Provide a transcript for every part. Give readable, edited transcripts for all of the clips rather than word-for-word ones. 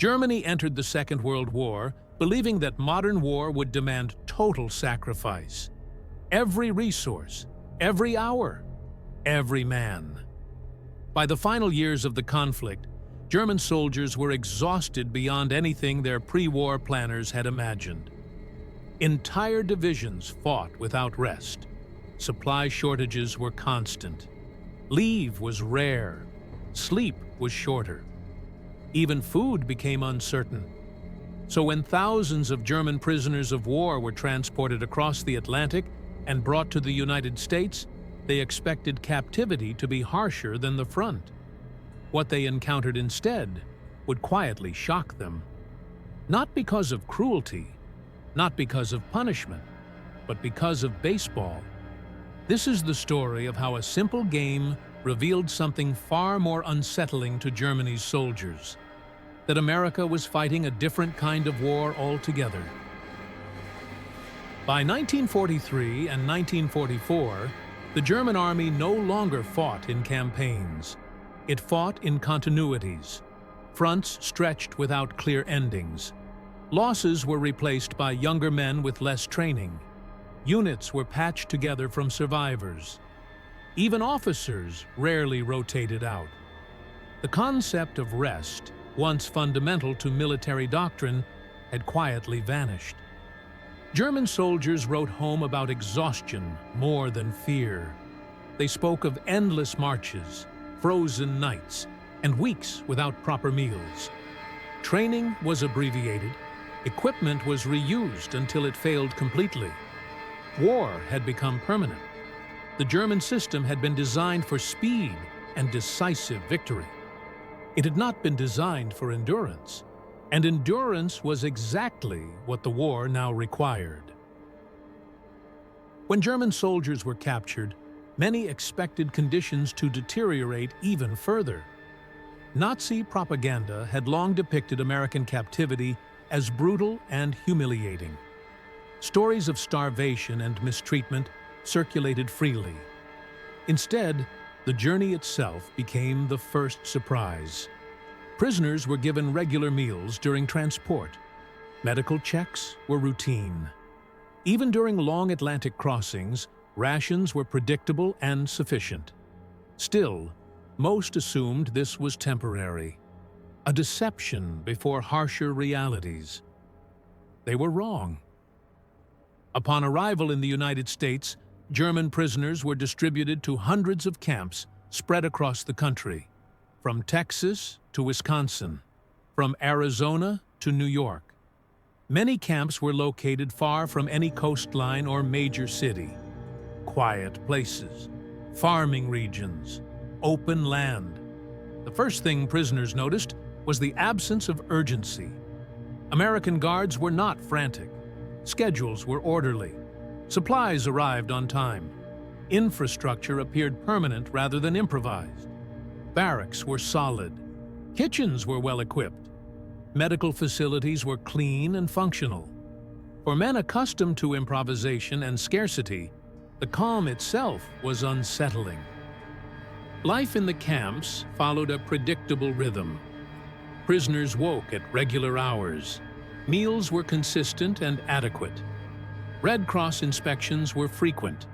Germany entered the Second World War believing that modern war would demand total sacrifice. Every resource, every hour, every man. By the final years of the conflict, German soldiers were exhausted beyond anything their pre-war planners had imagined. Entire divisions fought without rest. Supply shortages were constant. Leave was rare. Sleep was shorter. Even food became uncertain. So when thousands of German prisoners of war were transported across the Atlantic and brought to the United States, they expected captivity to be harsher than the front. What they encountered instead would quietly shock them. Not because of cruelty, not because of punishment, but because of baseball. This is the story of how a simple game revealed something far more unsettling to Germany's soldiers: that America was fighting a different kind of war altogether. By 1943 and 1944, the German army no longer fought in campaigns. It fought in continuities. Fronts stretched without clear endings. Losses were replaced by younger men with less training. Units were patched together from survivors. Even officers rarely rotated out. The concept of rest, once fundamental to military doctrine, had quietly vanished. German soldiers wrote home about exhaustion more than fear. They spoke of endless marches, frozen nights, and weeks without proper meals. Training was abbreviated. Equipment was reused until it failed completely. War had become permanent. The German system had been designed for speed and decisive victory. It had not been designed for endurance, and endurance was exactly what the war now required. When German soldiers were captured, many expected conditions to deteriorate even further. Nazi propaganda had long depicted American captivity as brutal and humiliating. Stories of starvation and mistreatment circulated freely. Instead, the journey itself became the first surprise. Prisoners were given regular meals during transport. Medical checks were routine. Even during long Atlantic crossings, rations were predictable and sufficient. Still, most assumed this was temporary, a deception before harsher realities. They were wrong. Upon arrival in the United States, German prisoners were distributed to hundreds of camps spread across the country, from Texas to Wisconsin, from Arizona to New York. Many camps were located far from any coastline or major city. Quiet places, farming regions, open land. The first thing prisoners noticed was the absence of urgency. American guards were not frantic. Schedules were orderly. Supplies arrived on time. Infrastructure appeared permanent rather than improvised. Barracks were solid. Kitchens were well equipped. Medical facilities were clean and functional. For men accustomed to improvisation and scarcity, the calm itself was unsettling. Life in the camps followed a predictable rhythm. Prisoners woke at regular hours. Meals were consistent and adequate. Red Cross inspections were frequent.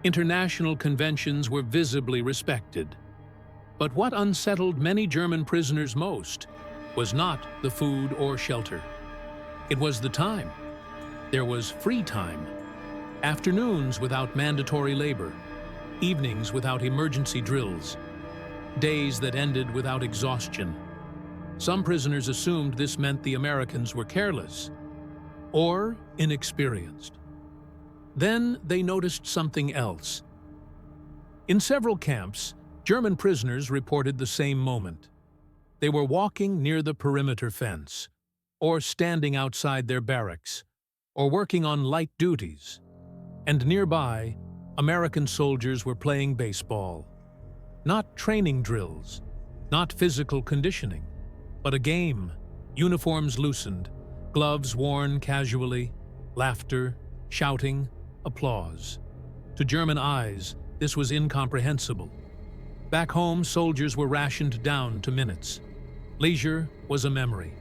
International conventions were visibly respected. But what unsettled many German prisoners most was not the food or shelter. It was the time. There was free time. Afternoons without mandatory labor. Evenings without emergency drills. Days that ended without exhaustion. Some prisoners assumed this meant the Americans were careless or inexperienced. Then they noticed something else. In several camps, German prisoners reported the same moment. They were walking near the perimeter fence, or standing outside their barracks, or working on light duties. And nearby, American soldiers were playing baseball. Not training drills, not physical conditioning, but a game, uniforms loosened, gloves worn casually, laughter, shouting, applause. To German eyes, this was incomprehensible. Back home, soldiers were rationed down to minutes. Leisure was a memory.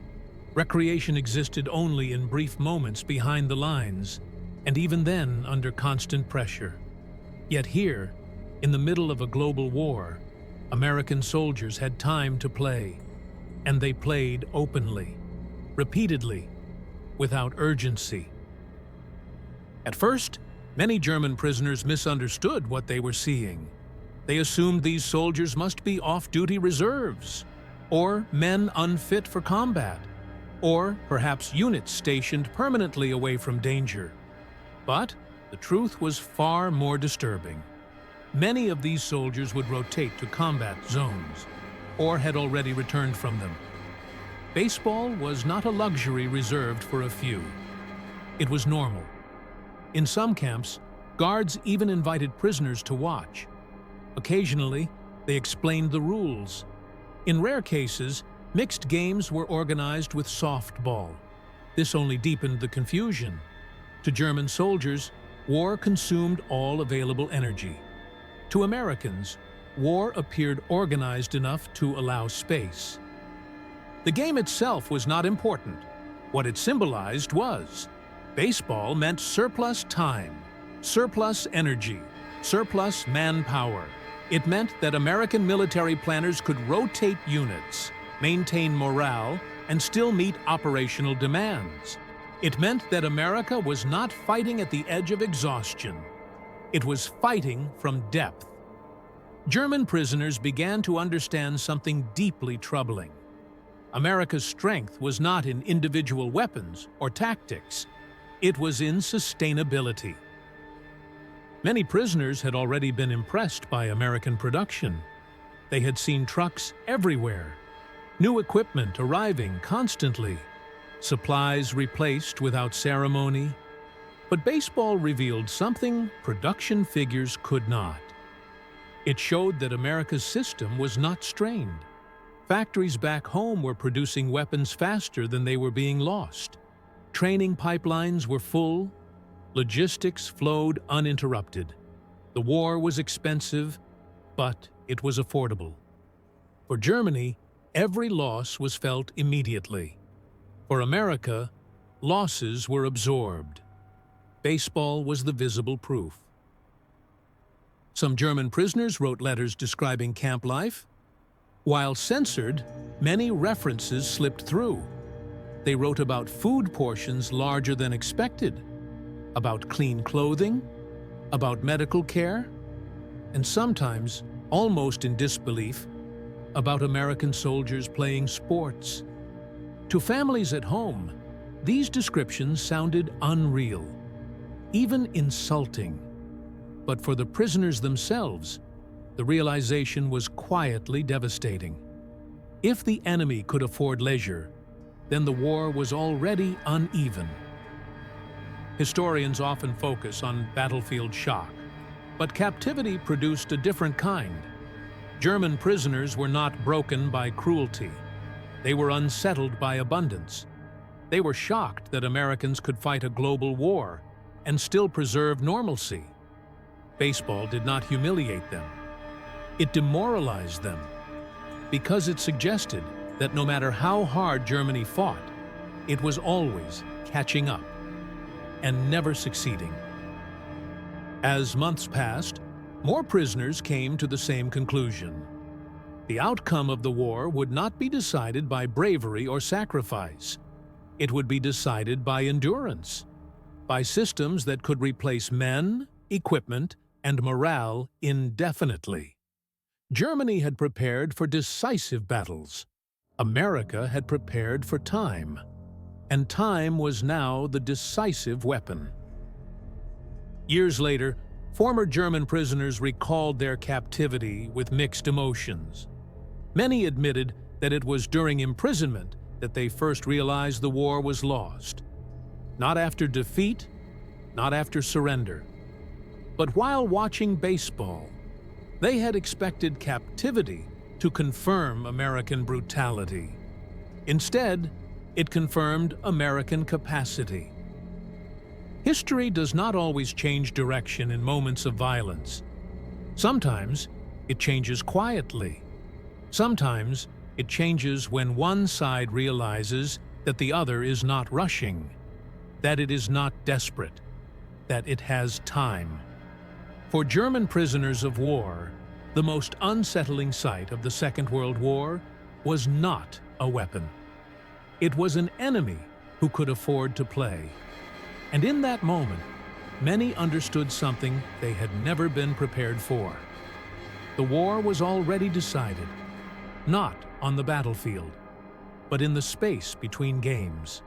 Recreation existed only in brief moments behind the lines, and even then under constant pressure. Yet here, in the middle of a global war, American soldiers had time to play, and they played openly, repeatedly, without urgency. At first, many German prisoners misunderstood what they were seeing. They assumed these soldiers must be off-duty reserves, or men unfit for combat, or perhaps units stationed permanently away from danger. But the truth was far more disturbing. Many of these soldiers would rotate to combat zones, or had already returned from them. Baseball was not a luxury reserved for a few. It was normal. In some camps, guards even invited prisoners to watch. Occasionally, they explained the rules. In rare cases, mixed games were organized with softball. This only deepened the confusion. To German soldiers, war consumed all available energy. To Americans, war appeared organized enough to allow space. The game itself was not important. What it symbolized was: baseball meant surplus time, surplus energy, surplus manpower. It meant that American military planners could rotate units, maintain morale, and still meet operational demands. It meant that America was not fighting at the edge of exhaustion. It was fighting from depth. German prisoners began to understand something deeply troubling. America's strength was not in individual weapons or tactics. It was in sustainability. Many prisoners had already been impressed by American production. They had seen trucks everywhere, new equipment arriving constantly, supplies replaced without ceremony. But baseball revealed something production figures could not. It showed that America's system was not strained. Factories back home were producing weapons faster than they were being lost. Training pipelines were full. Logistics flowed uninterrupted. The war was expensive, but it was affordable. For Germany, every loss was felt immediately. For America, losses were absorbed. Baseball was the visible proof. Some German prisoners wrote letters describing camp life. While censored, many references slipped through. They wrote about food portions larger than expected, about clean clothing, about medical care, and sometimes, almost in disbelief, about American soldiers playing sports. To families at home, these descriptions sounded unreal, even insulting. But for the prisoners themselves, the realization was quietly devastating. If the enemy could afford leisure, then the war was already uneven. Historians often focus on battlefield shock, but captivity produced a different kind. German prisoners were not broken by cruelty. They were unsettled by abundance. They were shocked that Americans could fight a global war and still preserve normalcy. Baseball did not humiliate them. It demoralized them, because it suggested that no matter how hard Germany fought, it was always catching up and never succeeding. As months passed, more prisoners came to the same conclusion. The outcome of the war would not be decided by bravery or sacrifice. It would be decided by endurance, by systems that could replace men, equipment, and morale indefinitely. Germany had prepared for decisive battles. America had prepared for time. And time was now the decisive weapon. Years later, former German prisoners recalled their captivity with mixed emotions. Many admitted that it was during imprisonment that they first realized the war was lost. Not after defeat, not after surrender. But while watching baseball, they had expected captivity to confirm American brutality. Instead, it confirmed American capacity. History does not always change direction in moments of violence. Sometimes it changes quietly. Sometimes it changes when one side realizes that the other is not rushing, that it is not desperate, that it has time. For German prisoners of war, the most unsettling sight of the Second World War was not a weapon. It was an enemy who could afford to play. And in that moment, many understood something they had never been prepared for. The war was already decided, not on the battlefield, but in the space between games.